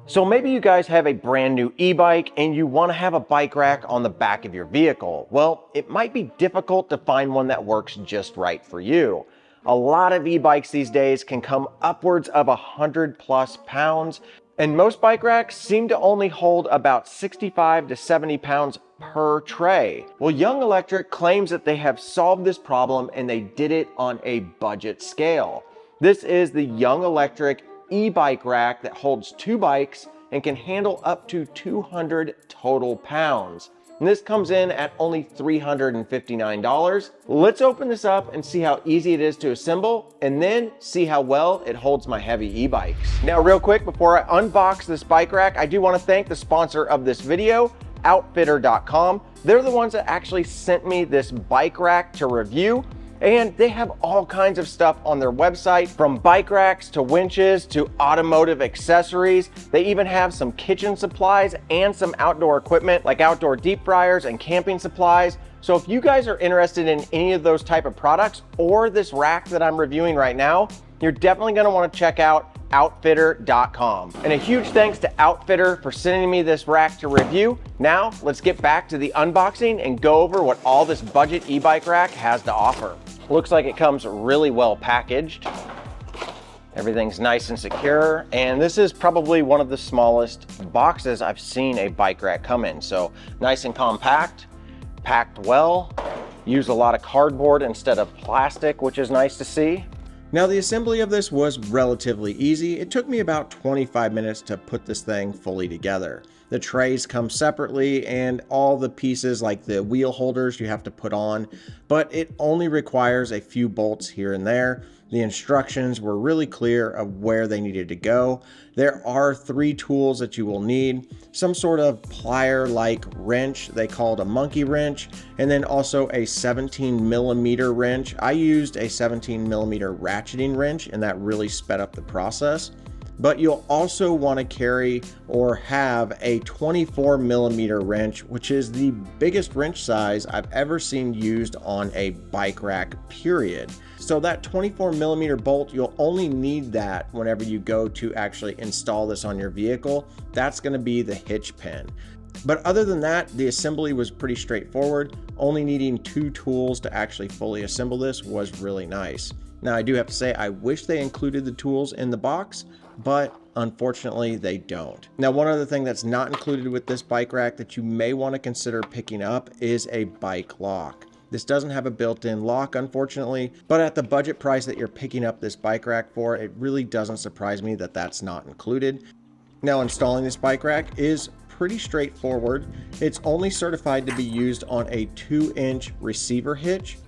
So maybe you guys have a brand new e-bike and you want to have a bike rack on the back of your vehicle. Well, it might be difficult to find one that works just right for you. A lot of e-bikes these days can come upwards of 100+ pounds, and most bike racks seem to only hold about 65 to 70 pounds per tray. Well, Young Electric claims that they have solved this problem and they did it on a budget scale. This is the Young Electric e-bike rack that holds 2 bikes and can handle up to 200 total pounds. And this comes in at only $359. Let's open this up and see how easy it is to assemble, and then see how well it holds my heavy e-bikes. Now, real quick, before I unbox this bike rack, I do want to thank the sponsor of this video, OutfitR.com. They're the ones that actually sent me this bike rack to review. And they have all kinds of stuff on their website, from bike racks to winches to automotive accessories. They even have some kitchen supplies and some outdoor equipment like outdoor deep fryers and camping supplies. So if you guys are interested in any of those type of products or this rack that I'm reviewing right now, you're definitely going to want to check out OutfitR.com. And a huge thanks to OutfitR for sending me this rack to review. Now let's get back to the unboxing and go over what all this budget e-bike rack has to offer. Looks like it comes really well packaged. Everything's nice and secure, and this is probably one of the smallest boxes I've seen a bike rack come in. So nice and compact, packed well, use a lot of cardboard instead of plastic, which is nice to see. Now, the assembly of this was relatively easy. It took me about 25 minutes to put this thing fully together. The trays come separately, and all the pieces like the wheel holders you have to put on, but it only requires a few bolts here and there. The instructions were really clear of where they needed to go. There are 3 tools that you will need: some sort of plier-like wrench, they call it a monkey wrench, and then also a 17mm wrench. I used a 17mm ratcheting wrench, and that really sped up the process. But you'll also want to carry or have a 24mm wrench, which is the biggest wrench size I've ever seen used on a bike rack, period. So that 24mm bolt, you'll only need that whenever you go to actually install this on your vehicle. That's going to be the hitch pin. But other than that, the assembly was pretty straightforward. Only needing 2 tools to actually fully assemble this was really nice. Now, I do have to say, I wish they included the tools in the box, but unfortunately they don't. Now, one other thing that's not included with this bike rack that you may want to consider picking up is a bike lock. This doesn't have a built-in lock, unfortunately, but at the budget price that you're picking up this bike rack for, it really doesn't surprise me that that's not included. Now, installing this bike rack is pretty straightforward. It's only certified to be used on a 2-inch receiver hitch.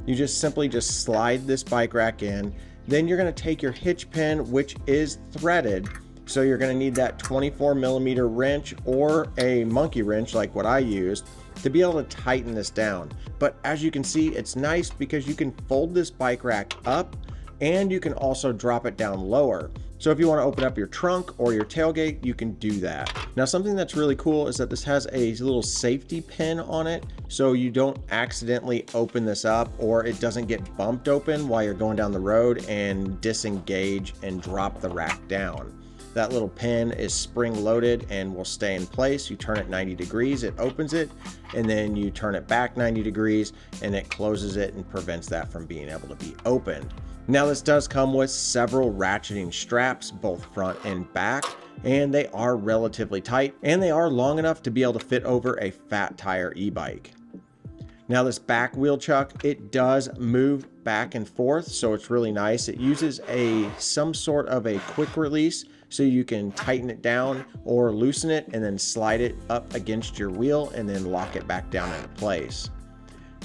You just simply slide this bike rack in. Then you're going to take your hitch pin, which is threaded. So you're going to need that 24mm wrench or a monkey wrench like what I used to be able to tighten this down. But as you can see, it's nice because you can fold this bike rack up and you can also drop it down lower. So if you want to open up your trunk or your tailgate, you can do that. Now, something that's really cool is that this has a little safety pin on it, so you don't accidentally open this up or it doesn't get bumped open while you're going down the road and disengage and drop the rack down. That little pin is spring loaded and will stay in place. You turn it 90 degrees, it opens it, and then you turn it back 90 degrees and it closes it and prevents that from being able to be opened. Now, this does come with several ratcheting straps, both front and back, and they are relatively tight, and they are long enough to be able to fit over a fat tire e-bike. Now, this back wheel chuck, it does move back and forth, so it's really nice. It uses some sort of a quick release, so you can tighten it down or loosen it and then slide it up against your wheel and then lock it back down into place.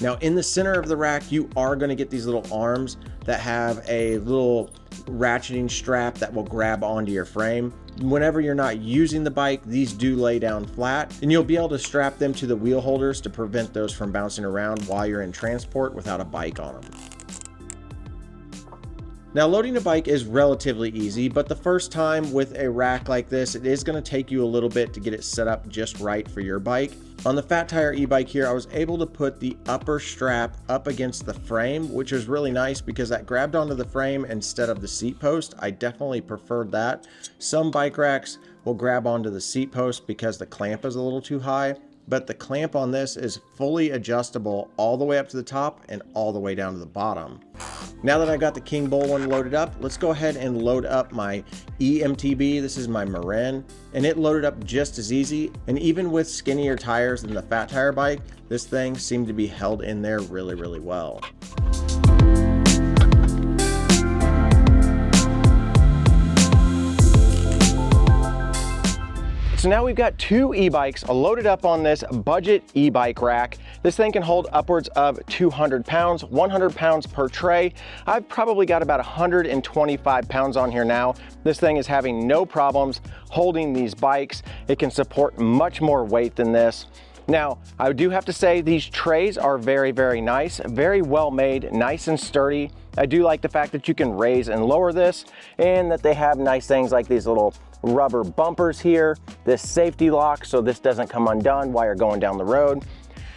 Now, in the center of the rack, you are going to get these little arms that have a little ratcheting strap that will grab onto your frame. Whenever you're not using the bike, these do lay down flat, and you'll be able to strap them to the wheel holders to prevent those from bouncing around while you're in transport without a bike on them. Now, loading a bike is relatively easy, but the first time with a rack like this, it is going to take you a little bit to get it set up just right for your bike. On the Fat Tire e-bike here, I was able to put the upper strap up against the frame, which was really nice because that grabbed onto the frame instead of the seat post. I definitely preferred that. Some bike racks will grab onto the seat post because the clamp is a little too high, but the clamp on this is fully adjustable all the way up to the top and all the way down to the bottom. Now that I've got the King Bull one loaded up, let's go ahead and load up my EMTB. This is my Marin, and it loaded up just as easy. And even with skinnier tires than the fat tire bike, this thing seemed to be held in there really, really well. So now we've got two e-bikes loaded up on this budget e-bike rack. This thing can hold upwards of 200 pounds, 100 pounds per tray. I've probably got about 125 pounds on here now. This thing is having no problems holding these bikes. It can support much more weight than this. Now, I do have to say these trays are very, very nice, very well made, nice and sturdy. I do like the fact that you can raise and lower this, and that they have nice things like these little rubber bumpers here, this safety lock so this doesn't come undone while you're going down the road.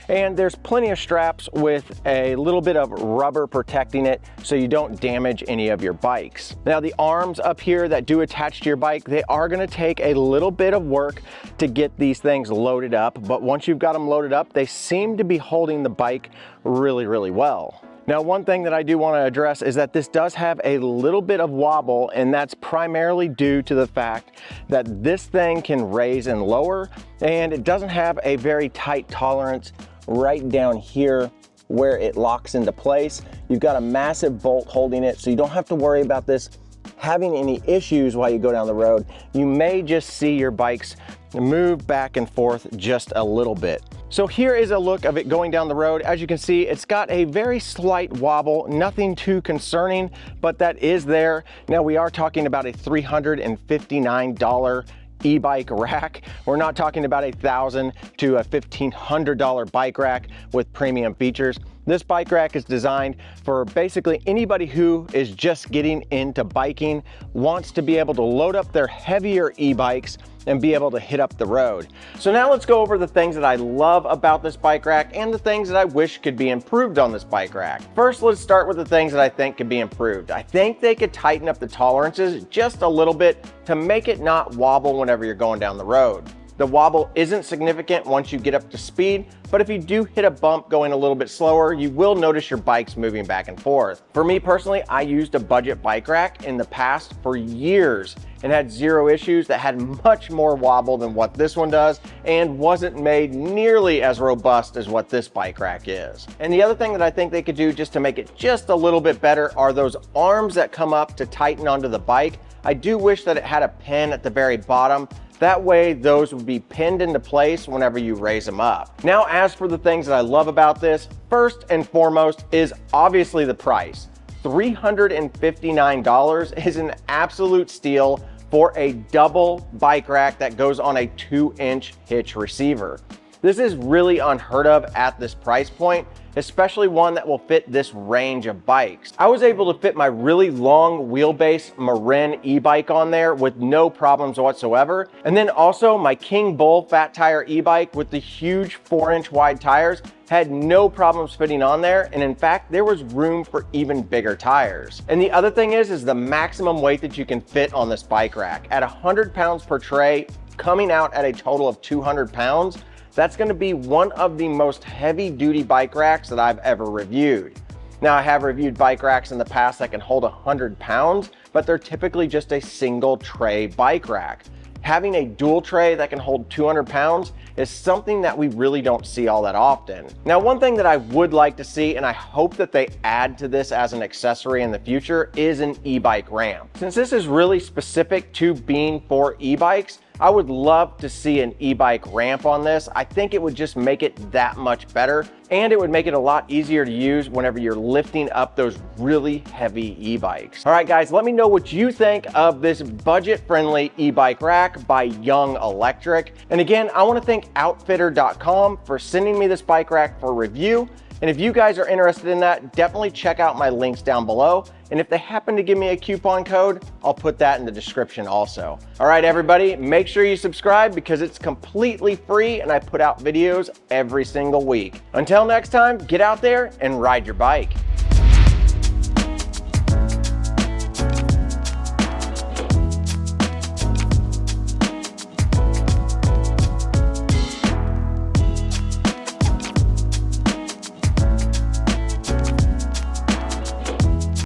And there's plenty of straps with a little bit of rubber protecting it so you don't damage any of your bikes. Now the arms up here that do attach to your bike, they are gonna take a little bit of work to get these things loaded up, but once you've got them loaded up, they seem to be holding the bike really, really well. Now, one thing that I do want to address is that this does have a little bit of wobble, and that's primarily due to the fact that this thing can raise and lower, and it doesn't have a very tight tolerance right down here where it locks into place. You've got a massive bolt holding it, so you don't have to worry about this having any issues while you go down the road. You may just see your bikes move back and forth just a little bit. So here is a look of it going down the road. As you can see, it's got a very slight wobble, nothing too concerning, but that is there. Now we are talking about a $359 e-bike rack. We're not talking about $1,000 to a $1,500 bike rack with premium features. This bike rack is designed for basically anybody who is just getting into biking, wants to be able to load up their heavier e-bikes and be able to hit up the road. So now let's go over the things that I love about this bike rack and the things that I wish could be improved on this bike rack. First, let's start with the things that I think could be improved. I think they could tighten up the tolerances just a little bit to make it not wobble whenever you're going down the road. The wobble isn't significant once you get up to speed, but if you do hit a bump going a little bit slower, you will notice your bike's moving back and forth. For me personally, I used a budget bike rack in the past for years and had zero issues that had much more wobble than what this one does and wasn't made nearly as robust as what this bike rack is. And the other thing that I think they could do just to make it just a little bit better are those arms that come up to tighten onto the bike. I do wish that it had a pin at the very bottom. That way those would be pinned into place whenever you raise them up. Now, as for the things that I love about this, first and foremost is obviously the price. $359 is an absolute steal for a double bike rack that goes on a 2-inch hitch receiver. This is really unheard of at this price point, especially one that will fit this range of bikes. I was able to fit my really long wheelbase Marin e-bike on there with no problems whatsoever. And then also my King Bull fat tire e-bike with the huge 4-inch wide tires had no problems fitting on there. And in fact, there was room for even bigger tires. And the other thing is the maximum weight that you can fit on this bike rack. At 100 pounds per tray, coming out at a total of 200 pounds, that's gonna be one of the most heavy-duty bike racks that I've ever reviewed. Now, I have reviewed bike racks in the past that can hold 100 pounds, but they're typically just a single tray bike rack. Having a dual tray that can hold 200 pounds is something that we really don't see all that often. Now, one thing that I would like to see, and I hope that they add to this as an accessory in the future, is an e-bike ramp. Since this is really specific to being for e-bikes, I would love to see an e-bike ramp on this. I think it would just make it that much better, and it would make it a lot easier to use whenever you're lifting up those really heavy e-bikes. All right, guys, let me know what you think of this budget-friendly e-bike rack by Young Electric. And again, I want to thank OutfitR.com for sending me this bike rack for review. And if you guys are interested in that, definitely check out my links down below. And if they happen to give me a coupon code, I'll put that in the description also. All right, everybody, make sure you subscribe because it's completely free and I put out videos every single week. Until next time, get out there and ride your bike.